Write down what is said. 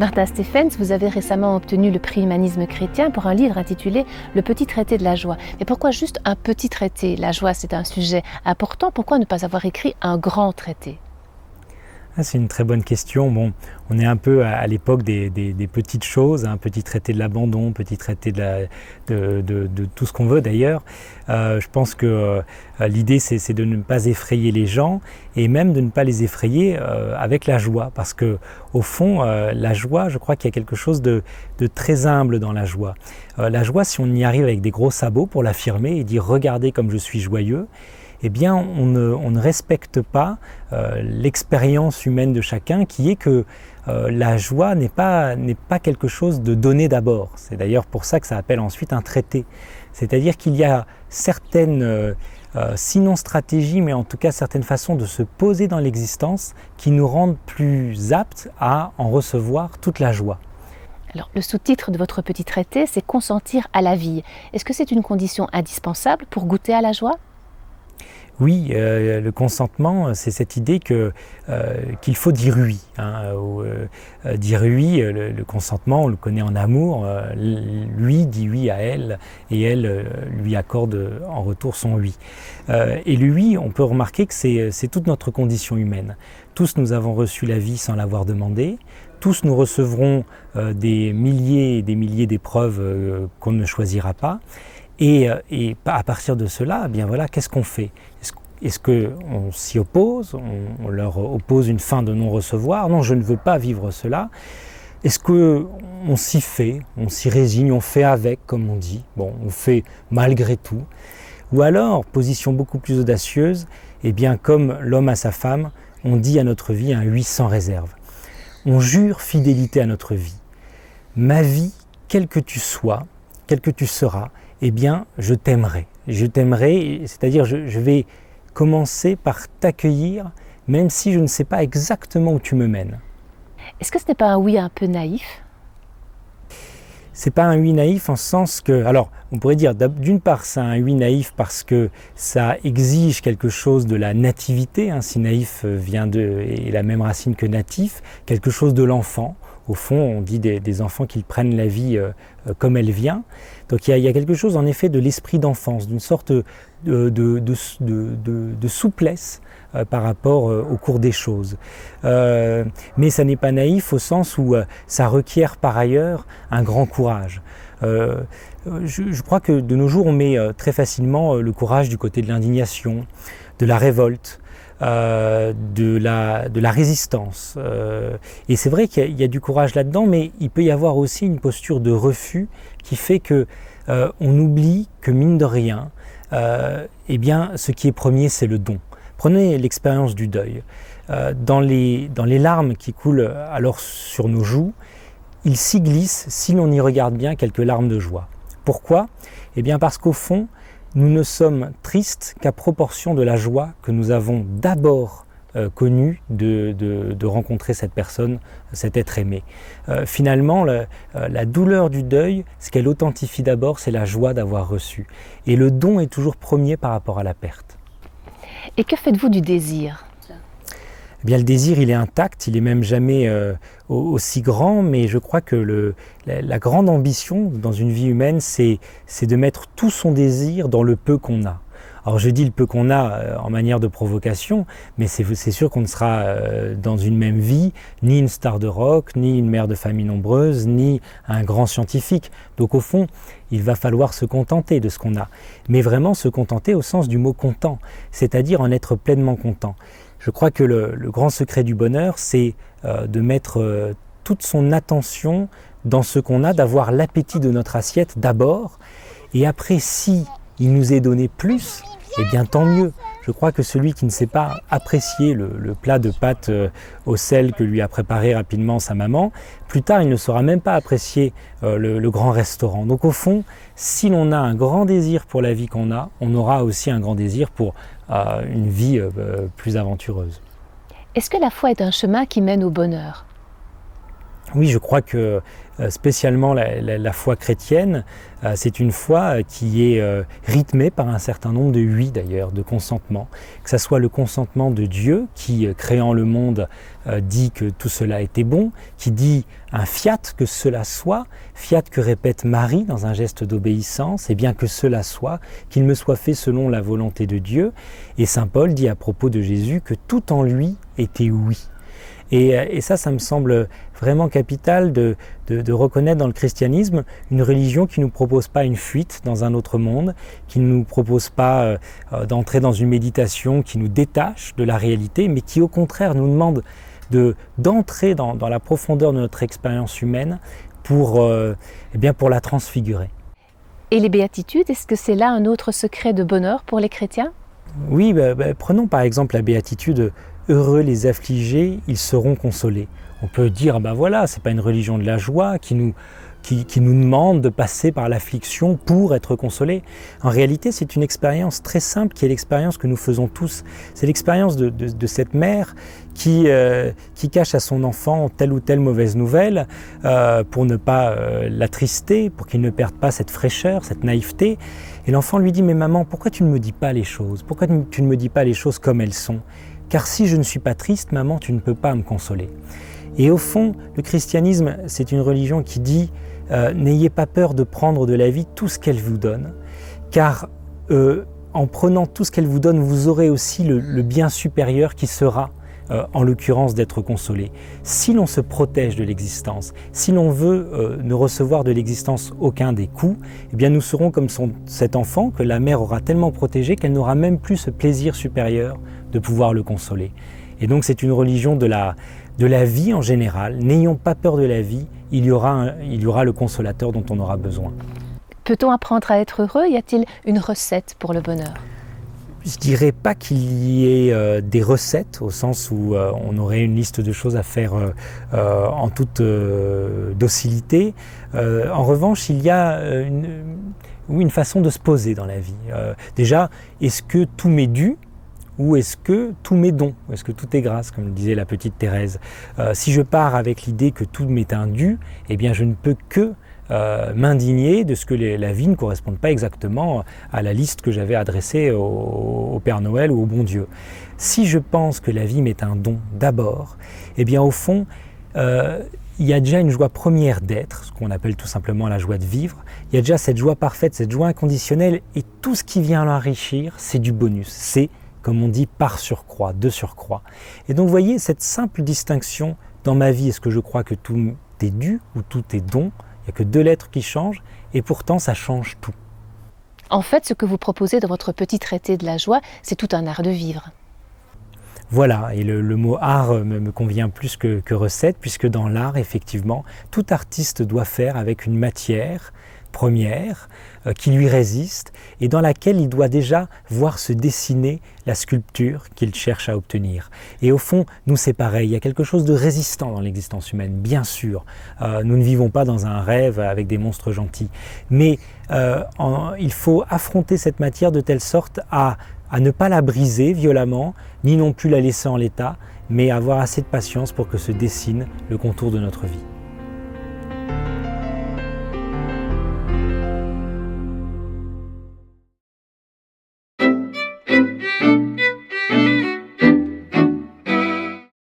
Martha Stephens, vous avez récemment obtenu le prix Humanisme chrétien pour un livre intitulé Le petit traité de la joie. Mais pourquoi juste un petit traité? La joie, c'est un sujet important. Pourquoi ne pas avoir écrit un grand traité? C'est une très bonne question. Bon, on est un peu à l'époque des petites choses, un petit traité de l'abandon, petit traité de tout ce qu'on veut d'ailleurs. Je pense que l'idée c'est de ne pas effrayer les gens et même de ne pas les effrayer avec la joie. Parce que au fond, la joie, je crois qu'il y a quelque chose de très humble dans la joie. La joie, si on y arrive avec des gros sabots pour l'affirmer et dire « regardez comme je suis joyeux », eh bien, on ne respecte pas l'expérience humaine de chacun qui est que la joie n'est pas quelque chose de donné d'abord. C'est d'ailleurs pour ça que ça appelle ensuite un traité. C'est-à-dire qu'il y a certaines, sinon stratégies, mais en tout cas certaines façons de se poser dans l'existence qui nous rendent plus aptes à en recevoir toute la joie. Alors, le sous-titre de votre petit traité, c'est « Consentir à la vie ». Est-ce que c'est une condition indispensable pour goûter à la joie ? Oui, le consentement, c'est cette idée qu'il faut dire oui. Dire oui, le consentement, on le connaît en amour. Lui dit oui à elle et elle lui accorde en retour son oui. Et le oui, on peut remarquer que c'est toute notre condition humaine. Tous nous avons reçu la vie sans l'avoir demandé. Tous nous recevrons des milliers et des milliers d'épreuves qu'on ne choisira pas. Et à partir de cela, eh bien voilà, qu'est-ce qu'on fait? Est-ce qu'on s'y oppose? On leur oppose une fin de non-recevoir? Non, je ne veux pas vivre cela. Est-ce qu'on s'y fait? On s'y résigne, on fait avec, comme on dit. Bon, on fait malgré tout. Ou alors, position beaucoup plus audacieuse, eh bien comme l'homme à sa femme, on dit à notre vie un oui sans réserve. On jure fidélité à notre vie. Ma vie, quel que tu sois, quel que tu seras, eh bien, je t'aimerai. Je t'aimerai, c'est-à-dire je vais commencer par t'accueillir, même si je ne sais pas exactement où tu me mènes. Est-ce que ce n'est pas un oui un peu naïf? C'est pas un oui naïf en ce sens que, alors on pourrait dire d'une part c'est un oui naïf parce que ça exige quelque chose de la nativité, si naïf est la même racine que natif, quelque chose de l'enfant. Au fond, on dit des enfants qu'ils prennent la vie comme elle vient. Donc il y a quelque chose en effet de l'esprit d'enfance, d'une sorte de souplesse par rapport au cours des choses. Mais ça n'est pas naïf au sens où ça requiert par ailleurs un grand courage. Je crois que de nos jours, on met très facilement le courage du côté de l'indignation, de la révolte, de la résistance. Et c'est vrai qu'il y a du courage là-dedans, mais il peut y avoir aussi une posture de refus qui fait que on oublie que mine de rien, eh bien, ce qui est premier, c'est le don. Prenez l'expérience du deuil. Dans les larmes qui coulent alors sur nos joues, il s'y glisse, si l'on y regarde bien, quelques larmes de joie. Pourquoi? Eh bien parce qu'au fond, nous ne sommes tristes qu'à proportion de la joie que nous avons d'abord connue de rencontrer cette personne, cet être aimé. Finalement, la douleur du deuil, ce qu'elle authentifie d'abord, c'est la joie d'avoir reçu. Et le don est toujours premier par rapport à la perte. Et que faites-vous du désir ? Eh bien, le désir, il est intact, il n'est même jamais aussi grand, mais je crois que la grande ambition dans une vie humaine, c'est de mettre tout son désir dans le peu qu'on a. Alors je dis le peu qu'on a en manière de provocation, mais c'est sûr qu'on ne sera dans une même vie ni une star de rock, ni une mère de famille nombreuse, ni un grand scientifique. Donc au fond, il va falloir se contenter de ce qu'on a. Mais vraiment se contenter au sens du mot content, c'est-à-dire en être pleinement content. Je crois que le grand secret du bonheur, c'est de mettre toute son attention dans ce qu'on a, d'avoir l'appétit de notre assiette d'abord, et après, si il nous est donné plus, eh bien tant mieux. Je crois que celui qui ne sait pas apprécier le plat de pâtes au sel que lui a préparé rapidement sa maman, plus tard il ne saura même pas apprécier le grand restaurant. Donc au fond, si l'on a un grand désir pour la vie qu'on a, on aura aussi un grand désir pour une vie plus aventureuse. Est-ce que la foi est un chemin qui mène au bonheur ? Oui, je crois que spécialement la foi chrétienne, c'est une foi qui est rythmée par un certain nombre de oui d'ailleurs, de consentements. Que ce soit le consentement de Dieu qui, créant le monde, dit que tout cela était bon, qui dit un fiat que cela soit, fiat que répète Marie dans un geste d'obéissance, et bien que cela soit, qu'il me soit fait selon la volonté de Dieu. Et saint Paul dit à propos de Jésus que tout en lui était oui. Et ça me semble vraiment capital de reconnaître dans le christianisme une religion qui ne nous propose pas une fuite dans un autre monde, qui ne nous propose pas d'entrer dans une méditation qui nous détache de la réalité, mais qui au contraire nous demande d'entrer dans la profondeur de notre expérience humaine pour la transfigurer. Et les béatitudes, est-ce que c'est là un autre secret de bonheur pour les chrétiens? Oui, prenons par exemple la béatitude « Heureux les affligés, ils seront consolés ». On peut dire, voilà, c'est pas une religion de la joie qui nous demande de passer par l'affliction pour être consolés. En réalité, c'est une expérience très simple qui est l'expérience que nous faisons tous. C'est l'expérience de cette mère qui cache à son enfant telle ou telle mauvaise nouvelle pour ne pas l'attrister, pour qu'il ne perde pas cette fraîcheur, cette naïveté. Et l'enfant lui dit « Mais maman, pourquoi tu ne me dis pas les choses? Pourquoi tu ne me dis pas les choses comme elles sont? Car si je ne suis pas triste, maman, tu ne peux pas me consoler. » Et au fond, le christianisme, c'est une religion qui dit n'ayez pas peur de prendre de la vie tout ce qu'elle vous donne, car en prenant tout ce qu'elle vous donne, vous aurez aussi le bien supérieur qui sera, en l'occurrence, d'être consolé. Si l'on se protège de l'existence, si l'on veut ne recevoir de l'existence aucun des coups, eh bien nous serons comme cet enfant que la mère aura tellement protégé qu'elle n'aura même plus ce plaisir supérieur de pouvoir le consoler. Et donc c'est une religion de la vie en général. N'ayons pas peur de la vie, il y aura le consolateur dont on aura besoin. Peut-on apprendre à être heureux? Y a-t-il une recette pour le bonheur? Je ne dirais pas qu'il y ait des recettes, au sens où on aurait une liste de choses à faire en toute docilité. En revanche, il y a une façon de se poser dans la vie. Déjà, est-ce que tout m'est dû ? Ou est-ce que tout m'est don? Est-ce que tout est grâce, comme le disait la petite Thérèse? Si je pars avec l'idée que tout m'est indu, eh bien je ne peux que m'indigner de ce que la vie ne corresponde pas exactement à la liste que j'avais adressée au Père Noël ou au bon Dieu. Si je pense que la vie m'est un don d'abord, eh bien au fond, il y a déjà une joie première d'être, ce qu'on appelle tout simplement la joie de vivre. Il y a déjà cette joie parfaite, cette joie inconditionnelle, et tout ce qui vient l'enrichir, c'est du bonus. C'est, comme on dit, par surcroît, de surcroît. Et donc, vous voyez, cette simple distinction dans ma vie, est-ce que je crois que tout est dû ou tout est don? Il n'y a que deux lettres qui changent, et pourtant, ça change tout. En fait, ce que vous proposez dans votre petit traité de la joie, c'est tout un art de vivre. Voilà, et le mot art me convient plus que recette, puisque dans l'art, effectivement, tout artiste doit faire avec une matière première qui lui résiste et dans laquelle il doit déjà voir se dessiner la sculpture qu'il cherche à obtenir. Et au fond, nous c'est pareil, il y a quelque chose de résistant dans l'existence humaine, bien sûr. Nous ne vivons pas dans un rêve avec des monstres gentils, mais il faut affronter cette matière de telle sorte à ne pas la briser violemment, ni non plus la laisser en l'état, mais avoir assez de patience pour que se dessine le contour de notre vie.